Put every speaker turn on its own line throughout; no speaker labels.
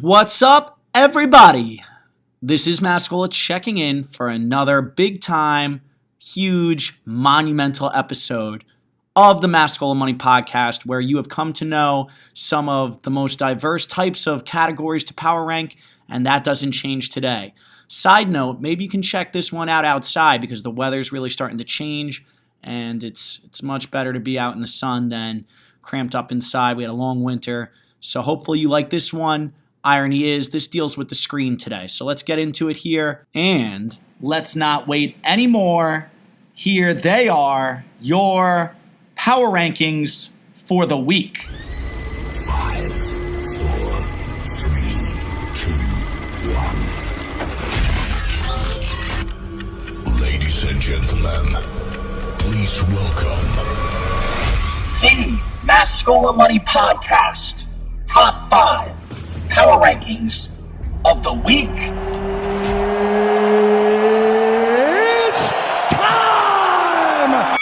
What's up, everybody? This is Mascola checking in for another big time, huge, monumental episode of the Mascola Money Podcast, where you have come to know some of the most diverse types of categories to power rank, and that doesn't change today. Side note, maybe you can check this one out outside because the weather's really starting to change, and it's much better to be out in the sun than cramped up inside. We had a long winter, so hopefully you like this one. Irony is, this deals with the screen today. So let's get into it here. And let's not wait anymore. Here they are, your power rankings for the week.
5, 4, 3, 2, 1. Ladies and gentlemen, please welcome
The Mascola Money Podcast. Top 5 power rankings of the week.
It's time!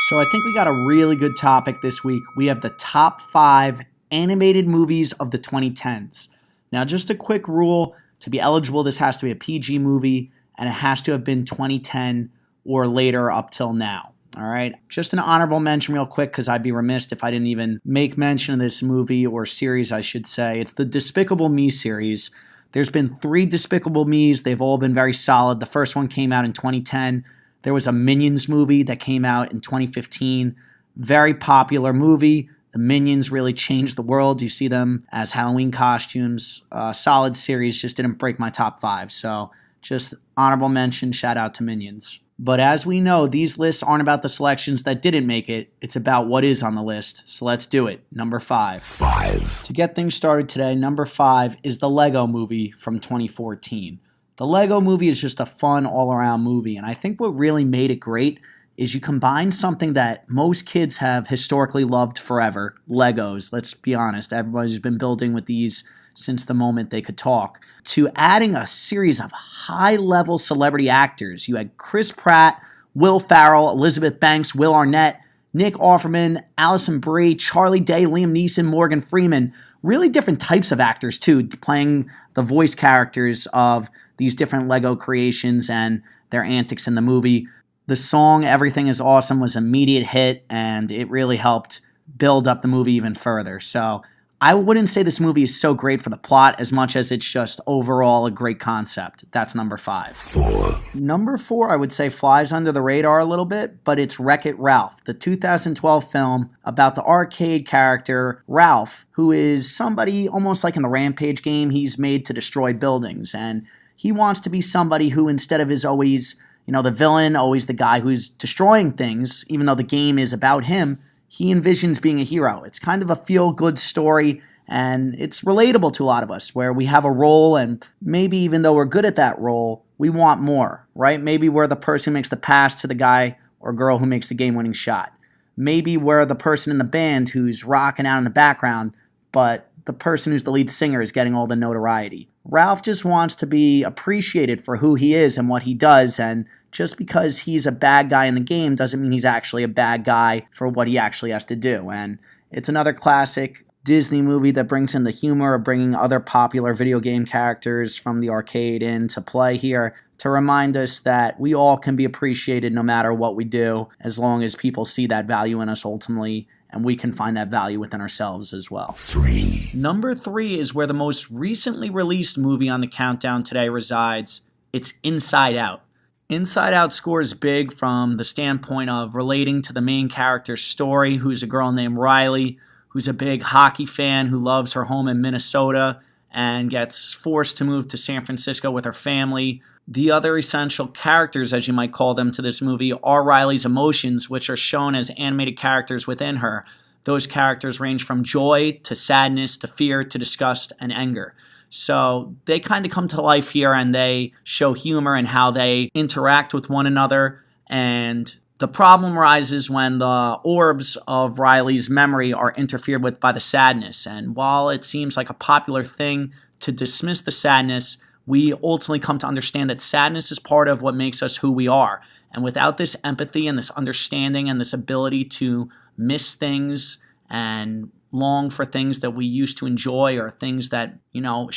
So I think we got a really good topic this week. We have the top 5 animated movies of the 2010s. Now, just a quick rule. To be eligible, this has to be a PG movie, and it has to have been 2010 or later up till now. All right, just an honorable mention real quick because I'd be remiss if I didn't even make mention of this movie or series, I should say. It's the Despicable Me series. There's been 3 Despicable Me's. They've all been very solid. The first one came out in 2010. There was a Minions movie that came out in 2015. Very popular movie. The Minions really changed the world. You see them as Halloween costumes. Solid series, just didn't break my top 5. So just honorable mention, shout out to Minions. But as we know, these lists aren't about the selections that didn't make it. It's about what is on the list. So let's do it. Number 5. To get things started today, number 5 is the Lego Movie from 2014. The Lego Movie is just a fun all-around movie. And I think what really made it great is you combine something that most kids have historically loved forever, Legos. Let's be honest, everybody's been building with these since the moment they could talk, to adding a series of high-level celebrity actors. You had Chris Pratt, Will Ferrell, Elizabeth Banks, Will Arnett, Nick Offerman, Alison Brie, Charlie Day, Liam Neeson, Morgan Freeman. Really different types of actors, too, playing the voice characters of these different Lego creations and their antics in the movie. The song Everything Is Awesome was an immediate hit, and it really helped build up the movie even further. So I wouldn't say this movie is so great for the plot as much as it's just overall a great concept. That's number 5.
4.
Number 4, I would say, flies under the radar a little bit, but it's Wreck-It Ralph, the 2012 film about the arcade character Ralph, who is somebody almost like in the Rampage game. He's made to destroy buildings, and he wants to be somebody who, instead of is always, the villain, always the guy who's destroying things, even though the game is about him, he envisions being a hero. It's kind of a feel-good story, and it's relatable to a lot of us, where we have a role, and maybe even though we're good at that role, we want more, right? Maybe we're the person who makes the pass to the guy or girl who makes the game-winning shot. Maybe we're the person in the band who's rocking out in the background, but the person who's the lead singer is getting all the notoriety. Ralph just wants to be appreciated for who he is and what he does, and just because he's a bad guy in the game doesn't mean he's actually a bad guy for what he actually has to do. And it's another classic Disney movie that brings in the humor of bringing other popular video game characters from the arcade into play here to remind us that we all can be appreciated no matter what we do, as long as people see that value in us ultimately, and we can find that value within ourselves as well.
3.
Number 3 is where the most recently released movie on the countdown today resides. It's Inside Out. Inside Out scores big from the standpoint of relating to the main character's story, who's a girl named Riley, who's a big hockey fan who loves her home in Minnesota and gets forced to move to San Francisco with her family. The other essential characters, as you might call them, to this movie are Riley's emotions, which are shown as animated characters within her. Those characters range from joy to sadness to fear to disgust and anger. So they kind of come to life here, and they show humor in how they interact with one another. And the problem arises when the orbs of Riley's memory are interfered with by the sadness. And while it seems like a popular thing to dismiss the sadness, we ultimately come to understand that sadness is part of what makes us who we are. And without this empathy and this understanding and this ability to miss things and long for things that we used to enjoy or things that,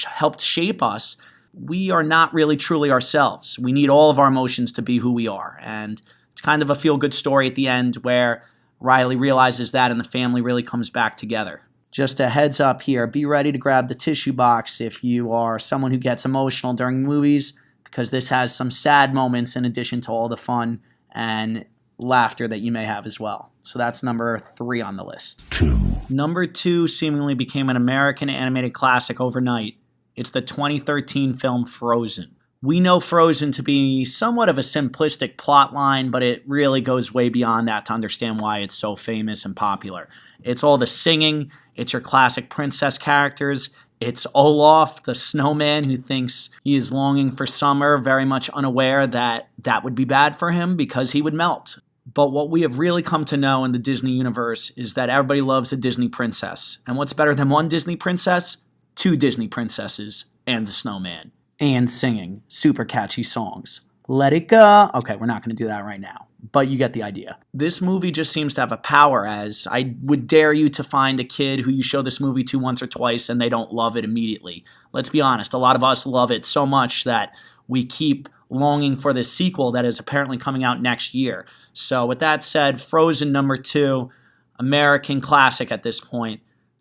helped shape us, we are not really truly ourselves. We need all of our emotions to be who we are. And it's kind of a feel-good story at the end where Riley realizes that and the family really comes back together. Just a heads up here, be ready to grab the tissue box if you are someone who gets emotional during movies, because this has some sad moments in addition to all the fun and laughter that you may have as well. So that's number 3 on the list.
2.
Number 2 seemingly became an American animated classic overnight. It's the 2013 film Frozen. We know Frozen to be somewhat of a simplistic plot line, but it really goes way beyond that to understand why it's so famous and popular. It's all the singing, it's your classic princess characters, it's Olaf, the snowman who thinks he is longing for summer, very much unaware that that would be bad for him because he would melt. But what we have really come to know in the Disney universe is that everybody loves a Disney princess. And what's better than one Disney princess? 2 Disney princesses and the snowman. And singing super catchy songs. Let it go. Okay, we're not going to do that right now, but you get the idea. This movie just seems to have a power, as I would dare you to find a kid who you show this movie to once or twice and they don't love it immediately. Let's be honest, a lot of us love it so much that we keep longing for this sequel that is apparently coming out next year. So with that said, Frozen number 2, American classic at this point.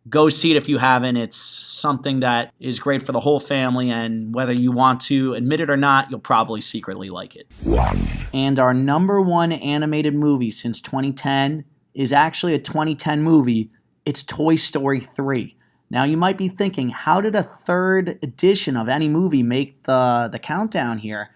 Go see it if you haven't. It's something that is great for the whole family, and whether you want to admit it or not, you'll probably secretly like it.
1.
And our number 1 animated movie since 2010 is actually a 2010 movie. It's Toy Story 3. Now you might be thinking, how did a 3rd edition of any movie make the countdown here?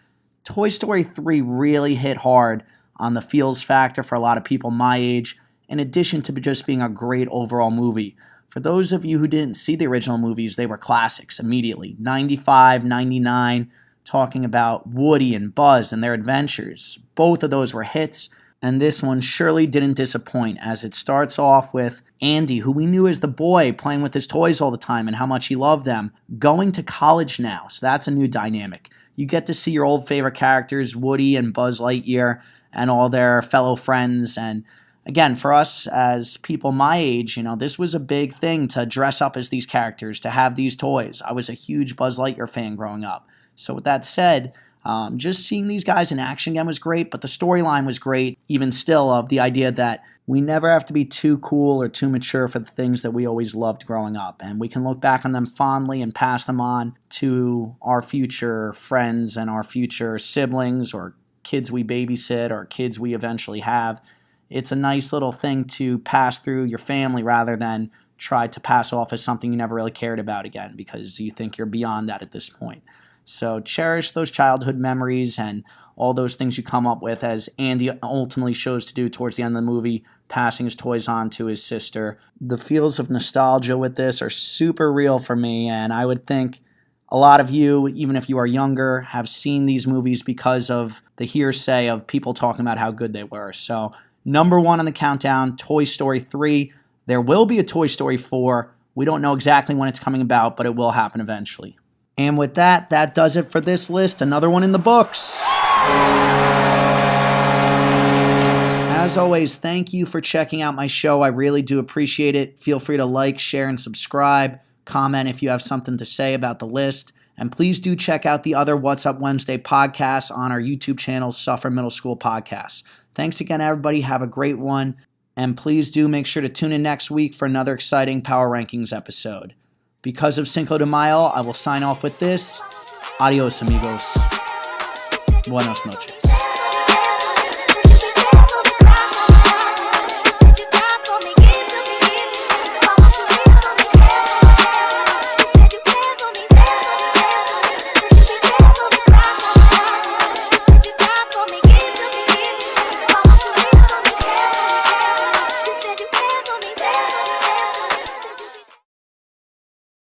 Toy Story 3 really hit hard on the feels factor for a lot of people my age, in addition to just being a great overall movie. For those of you who didn't see the original movies, they were classics immediately. 95, 99, talking about Woody and Buzz and their adventures. Both of those were hits, and this one surely didn't disappoint, as it starts off with Andy, who we knew as the boy playing with his toys all the time and how much he loved them, going to college now. So that's a new dynamic. You get to see your old favorite characters, Woody and Buzz Lightyear, and all their fellow friends. And again, for us as people my age, this was a big thing to dress up as these characters, to have these toys. I was a huge Buzz Lightyear fan growing up. So with that said, just seeing these guys in action again was great, but the storyline was great, even still, of the idea that we never have to be too cool or too mature for the things that we always loved growing up. And we can look back on them fondly and pass them on to our future friends and our future siblings or kids we babysit or kids we eventually have. It's a nice little thing to pass through your family rather than try to pass off as something you never really cared about again because you think you're beyond that at this point. So cherish those childhood memories and all those things you come up with, as Andy ultimately chose to do towards the end of the movie, passing his toys on to his sister. The feels of nostalgia with this are super real for me, and I would think a lot of you, even if you are younger, have seen these movies because of the hearsay of people talking about how good they were. So number 1 on the countdown, Toy Story 3. There will be a Toy Story 4. We don't know exactly when it's coming about, but it will happen eventually. And with that, that does it for this list. Another one in the books. As always, thank you for checking out my show. I really do appreciate it. Feel free to like, share, and subscribe. Comment if you have something to say about the list. And please do check out the other What's Up Wednesday podcasts on our YouTube channel, Suffern Middle School Podcasts. Thanks again, everybody. Have a great one. And please do make sure to tune in next week for another exciting Power Rankings episode. Because of Cinco de Mayo, I will sign off with this. Adios, amigos. Buenas noches.